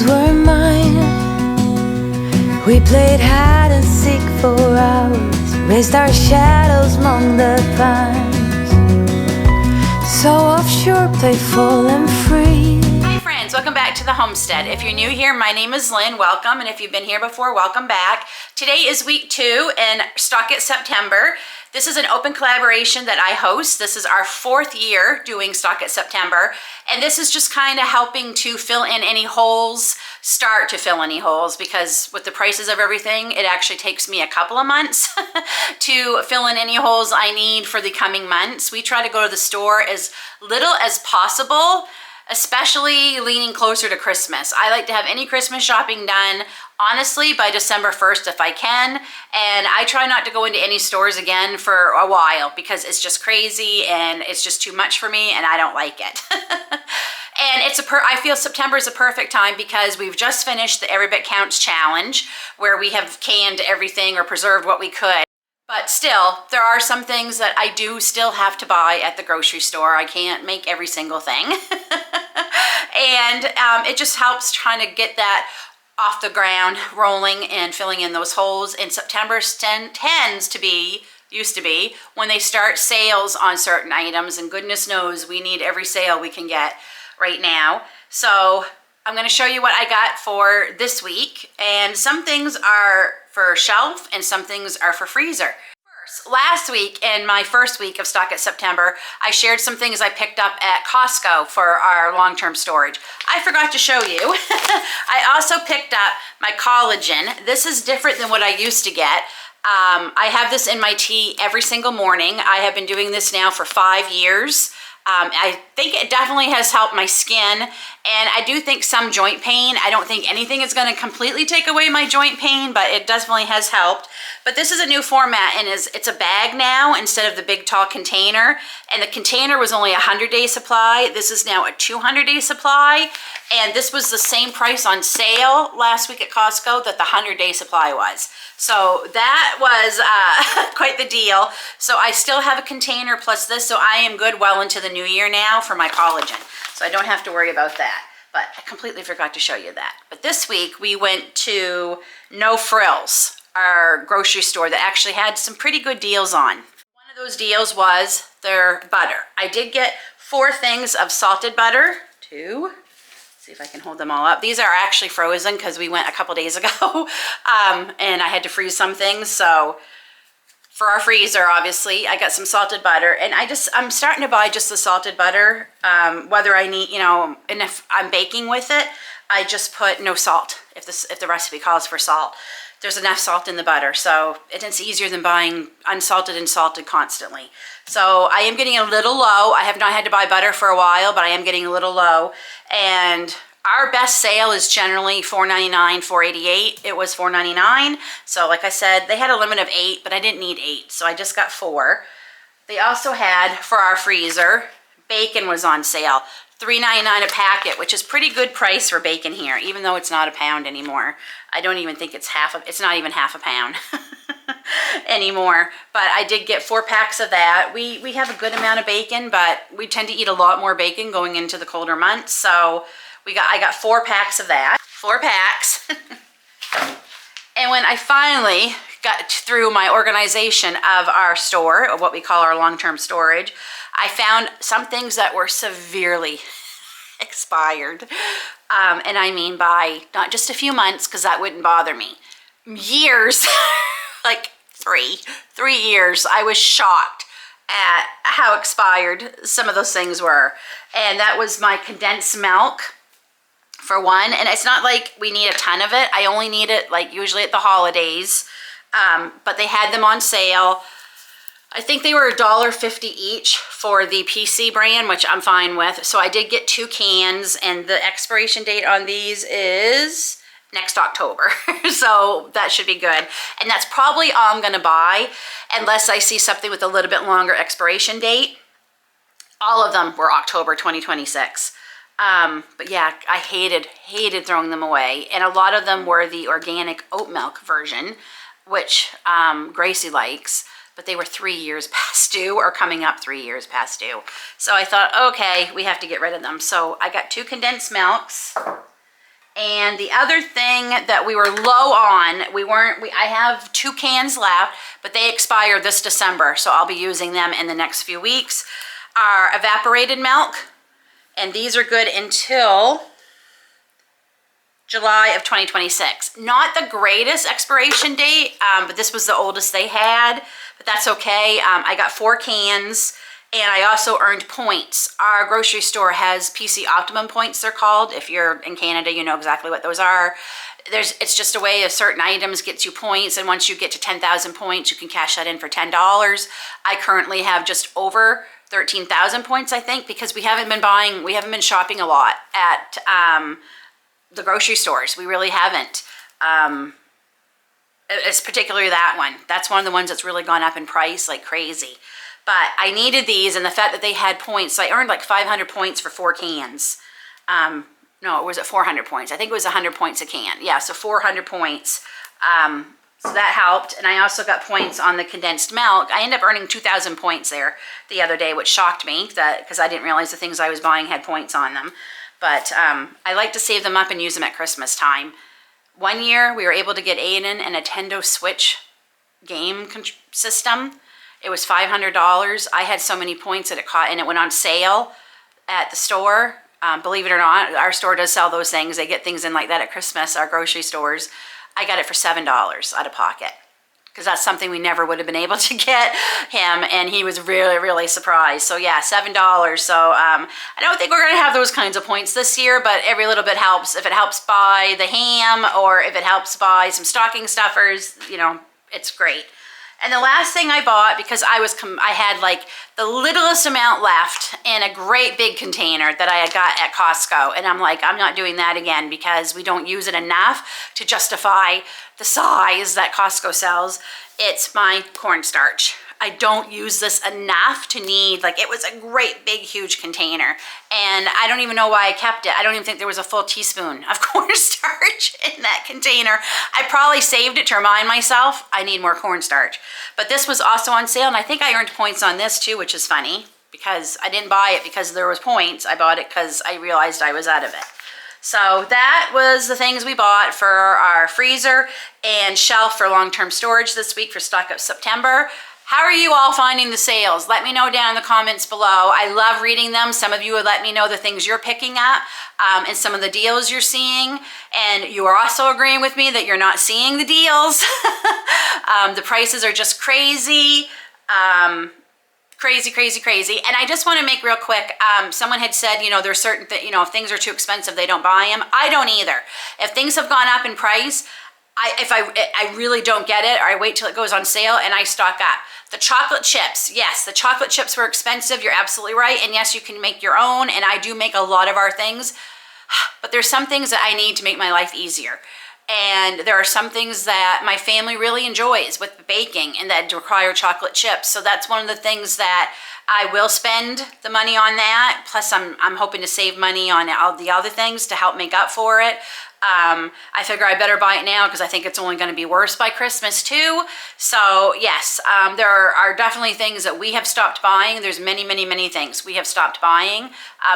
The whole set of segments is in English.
were mine. We played hide and seek for hours, raised our shadows among the pines. So offshore, playful and free. Hi friends, welcome back to the homestead. If you're new here, my name is Lynn. Welcome, and if you've been here before, welcome back. Today is week 2 in Stock It September. This is an open collaboration that I host. This is our 4th year doing Stock It September, and this is just kind of helping to fill in any holes, start to fill any holes, because with the prices of everything, it actually takes me a couple of months to fill in any holes I need for the coming months. We try to go to the store as little as possible, especially leaning closer to Christmas. I like to have any Christmas shopping done, honestly, by December 1st if I can. And I try not to go into any stores again for a while because it's just crazy and it's just too much for me and I don't like it. And I feel September is a perfect time because we've just finished the Every Bit Counts challenge, where we have canned everything or preserved what we could. But still, there are some things that I do still have to buy at the grocery store. I can't make every single thing. And it just helps trying to get that off the ground, rolling and filling in those holes. And September tends to be, used to be, when they start sales on certain items. And goodness knows we need every sale we can get right now. So I'm going to show you what I got for this week. And some things are for shelf and some things are for freezer. First, last week in my first week of Stock It September, I shared some things I picked up at Costco for our long-term storage. I forgot to show you. I also picked up my collagen. This is different than what I used to get. I have this in my tea every single morning. I have been doing this now for 5 years. I think it definitely has helped my skin, and I do think some joint pain. I don't think anything is going to completely take away my joint pain, but it definitely has helped. But this is a new format, and it's a bag now instead of the big tall container. And the container was only a 100-day supply. This is now a 200-day supply, and this was the same price on sale last week at Costco that the 100-day supply was. So that was quite the deal. So I still have a container plus this, so I am good well into the new year now for my collagen. So I don't have to worry about that. But I completely forgot to show you that. But this week we went to No Frills, our grocery store that actually had some pretty good deals on. One of those deals was their butter. I did get 4 things of salted butter, 2. See if I can hold them all up. These are actually frozen because we went a couple days ago and I had to freeze some things. So for our freezer, obviously, I got some salted butter, and I'm starting to buy just the salted butter. Whether I need, and if I'm baking with it, I just put no salt if the recipe calls for salt. There's enough salt in the butter, so it's easier than buying unsalted and salted constantly. So I am getting a little low. I have not had to buy butter for a while, but I am getting a little low. And our best sale is generally $4.99, $4.88. It was $4.99. So like I said, they had a limit of 8, but I didn't need 8, so I just got 4. They also had, for our freezer, bacon was on sale. $3.99 a packet, which is pretty good price for bacon here, even though it's not a pound anymore. I don't even think it's not even half a pound anymore. But I did get 4 packs of that. We have a good amount of bacon, but we tend to eat a lot more bacon going into the colder months. So I got 4 packs of that. 4 packs. And when I finally got through my organization of our store, or what we call our long-term storage, I found some things that were severely expired. And I mean by not just a few months, because that wouldn't bother me. Years, like 3 years. I was shocked at how expired some of those things were. And that was my condensed milk, for one. And it's not like we need a ton of it. I only need it like usually at the holidays. But they had them on sale. I think they were $1.50 each for the PC brand, which I'm fine with. So I did get 2 cans, and the expiration date on these is next October. So that should be good. And that's probably all I'm gonna buy unless I see something with a little bit longer expiration date. All of them were October 2026. But yeah, I hated throwing them away. And a lot of them were the organic oat milk version, which Gracie likes. But they were 3 years past due, or coming up 3 years past due. So I thought, okay, we have to get rid of them. So I got 2 condensed milks, And the other thing that we were low on, I have 2 cans left, but they expire this December, so I'll be using them in the next few weeks, are evaporated milk. And these are good until July of 2026. Not the greatest expiration date, but this was the oldest they had, but that's okay. I got 4 cans. And I also earned points. Our grocery store has PC Optimum points, they're called. If you're in Canada, you know exactly what those are. It's just a way of certain items gets you points, and once you get to 10,000 points, you can cash that in for $10. I currently have just over 13,000 points, I think, because we haven't been shopping a lot at the grocery stores. We really haven't. It's particularly that one. That's one of the ones that's really gone up in price like crazy. But I needed these, and the fact that they had points, so I earned like 500 points for 4 cans. No, it was at 400 points. I think it was 100 points a can. Yeah, so 400 points. So that helped. And I also got points on the condensed milk. I ended up earning 2,000 points there the other day, which shocked me because I didn't realize the things I was buying had points on them. But I like to save them up and use them at Christmas time. One year, we were able to get Aiden a Nintendo Switch game system. It was $500. I had so many points that and it went on sale at the store. Believe it or not, our store does sell those things. They get things in like that at Christmas, our grocery stores. I got it for $7 out of pocket because that's something we never would have been able to get him, and he was really, really surprised. So yeah, $7. So I don't think we're going to have those kinds of points this year, but every little bit helps. If it helps buy the ham or if it helps buy some stocking stuffers, it's great. And the last thing I bought, because I had like the littlest amount left in a great big container that I had got at Costco. And I'm like, I'm not doing that again because we don't use it enough to justify the size that Costco sells. It's my cornstarch. I don't use this enough to need, it was a great big huge container, and I don't even know why I kept it. I don't even think there was a full teaspoon of cornstarch in that container. I probably saved it to remind myself I need more cornstarch. But this was also on sale, and I think I earned points on this too, which is funny because I didn't buy it because there was points. I bought it because I realized I was out of it. So that was the things we bought for our freezer and shelf for long-term storage this week for Stock Up September. How are you all finding the sales? Let me know down in the comments below. I love reading them. Some of you would let me know the things you're picking up and some of the deals you're seeing. And you are also agreeing with me that you're not seeing the deals. The prices are just crazy. Crazy, crazy, crazy. And I just want to make real quick, someone had said, there's certain if things are too expensive, they don't buy them. I don't either. If things have gone up in price, I really don't get it, or I wait till it goes on sale and I stock up. The chocolate chips, yes, the chocolate chips were expensive. You're absolutely right. And yes, you can make your own. And I do make a lot of our things, but there's some things that I need to make my life easier. And there are some things that my family really enjoys with baking and that require chocolate chips. So that's one of the things that I will spend the money on that. Plus I'm hoping to save money on all the other things to help make up for it. I figure I better buy it now because I think it's only going to be worse by Christmas too. So yes, there are definitely things that we have stopped buying. There's many, many, many things we have stopped buying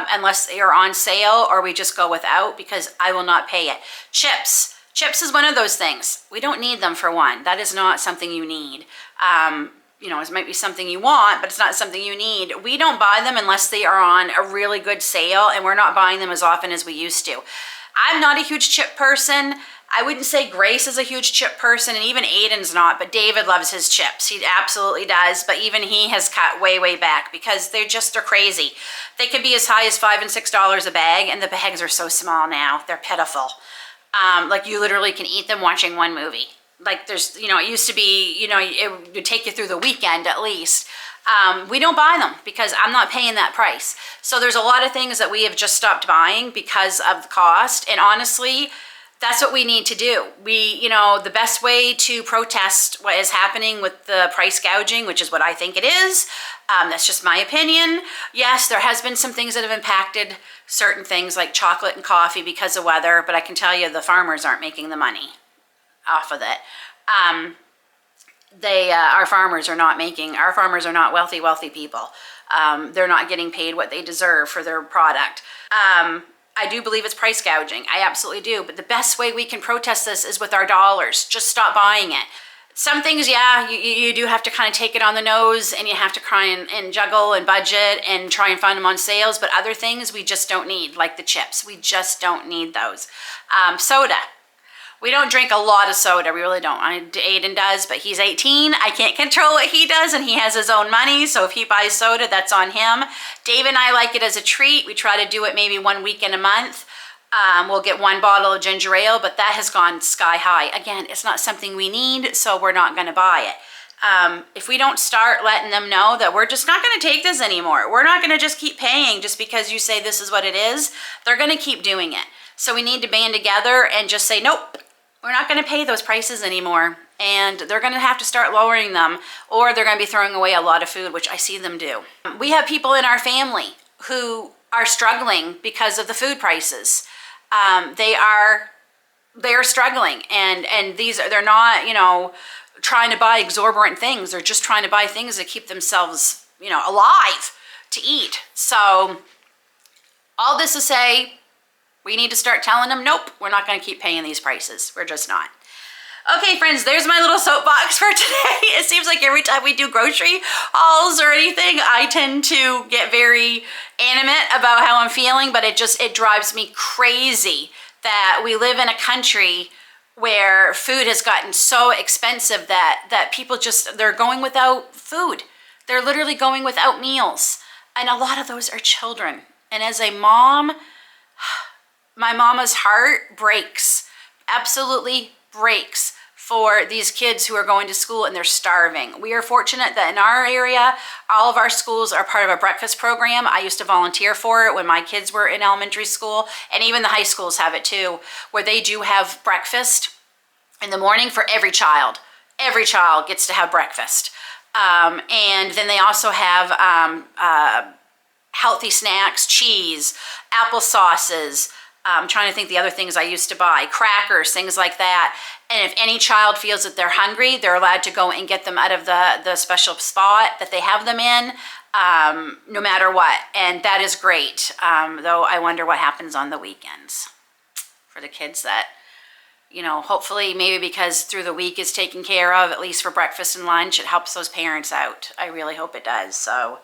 unless they are on sale or we just go without because I will not pay it. Chips is one of those things. We don't need them for one. That is not something you need. It might be something you want, but it's not something you need. We don't buy them unless they are on a really good sale, and we're not buying them as often as we used to. I'm not a huge chip person. I wouldn't say Grace is a huge chip person, and even Aiden's not, but David loves his chips. He absolutely does, but even he has cut way, way back because they're crazy. They could be as high as $5 and $6 a bag, and the bags are so small now. They're pitiful. You literally can eat them watching one movie. It used to be, it would take you through the weekend at least. We don't buy them because I'm not paying that price. So there's a lot of things that we have just stopped buying because of the cost. And honestly, that's what we need to do. The best way to protest what is happening with the price gouging, which is what I think it is, that's just my opinion. Yes, there has been some things that have impacted certain things like chocolate and coffee because of weather, but I can tell you the farmers aren't making the money off of it. Our farmers are not wealthy people. They're not getting paid what they deserve for their product. I do believe it's price gouging. I absolutely do. But the best way we can protest this is with our dollars. Just stop buying it. Some things, yeah, you do have to kind of take it on the nose, and you have to try and juggle and budget and try and find them on sales. But other things we just don't need, like the chips. We just don't need those. Soda. We don't drink a lot of soda. We really don't. Aiden does, but he's 18. I can't control what he does, and he has his own money. So if he buys soda, that's on him. Dave and I like it as a treat. We try to do it maybe 1 week in a month. We'll get 1 bottle of ginger ale, but that has gone sky high. Again, it's not something we need, so we're not going to buy it. If we don't start letting them know that we're just not going to take this anymore, we're not going to just keep paying just because you say this is what it is, they're going to keep doing it. So we need to band together and just say, nope, we're not going to pay those prices anymore. And they're going to have to start lowering them, or they're going to be throwing away a lot of food, which I see them do. We have people in our family who are struggling because of the food prices. They are struggling, and they're not, you know, trying to buy exorbitant things. They're just trying to buy things to keep themselves, you know, alive to eat. So all this to say, we need to start telling them, nope, we're not going to keep paying these prices. We're just not. Okay, friends, there's my little soapbox for today. It seems like every time we do grocery hauls or anything, I tend to get very animate about how I'm feeling, but it drives me crazy that we live in a country where food has gotten so expensive that people they're going without food. They're literally going without meals. And a lot of those are children. And as a mom, my mama's heart breaks, absolutely breaks for these kids who are going to school and they're starving. We are fortunate that in our area, all of our schools are part of a breakfast program. I used to volunteer for it when my kids were in elementary school, and even the high schools have it too, where they do have breakfast in the morning for every child. Every child gets to have breakfast. And then they also have healthy snacks, cheese, applesauces. I'm trying to think the other things I used to buy, crackers, things like that. And if any child feels that they're hungry, they're allowed to go and get them out of the special spot that they have them in, no matter what. And that is great. Though I wonder what happens on the weekends for the kids that, you know, hopefully maybe because through the week is taken care of, at least for breakfast and lunch, it helps those parents out. I really hope it does. So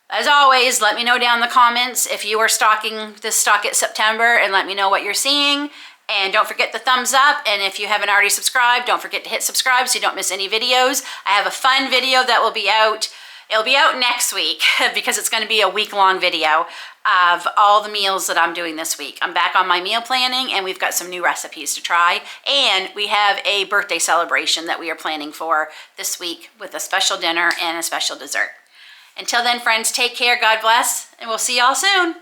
as always, let me know down in the comments if you are stocking this Stock It September, and let me know what you're seeing. And don't forget the thumbs up. And if you haven't already subscribed, don't forget to hit subscribe so you don't miss any videos. I have a fun video that will be out. It'll be out next week because it's going to be a week-long video of all the meals that I'm doing this week. I'm back on my meal planning, and we've got some new recipes to try. And we have a birthday celebration that we are planning for this week with a special dinner and a special dessert. Until then, friends, take care, God bless, and we'll see y'all soon.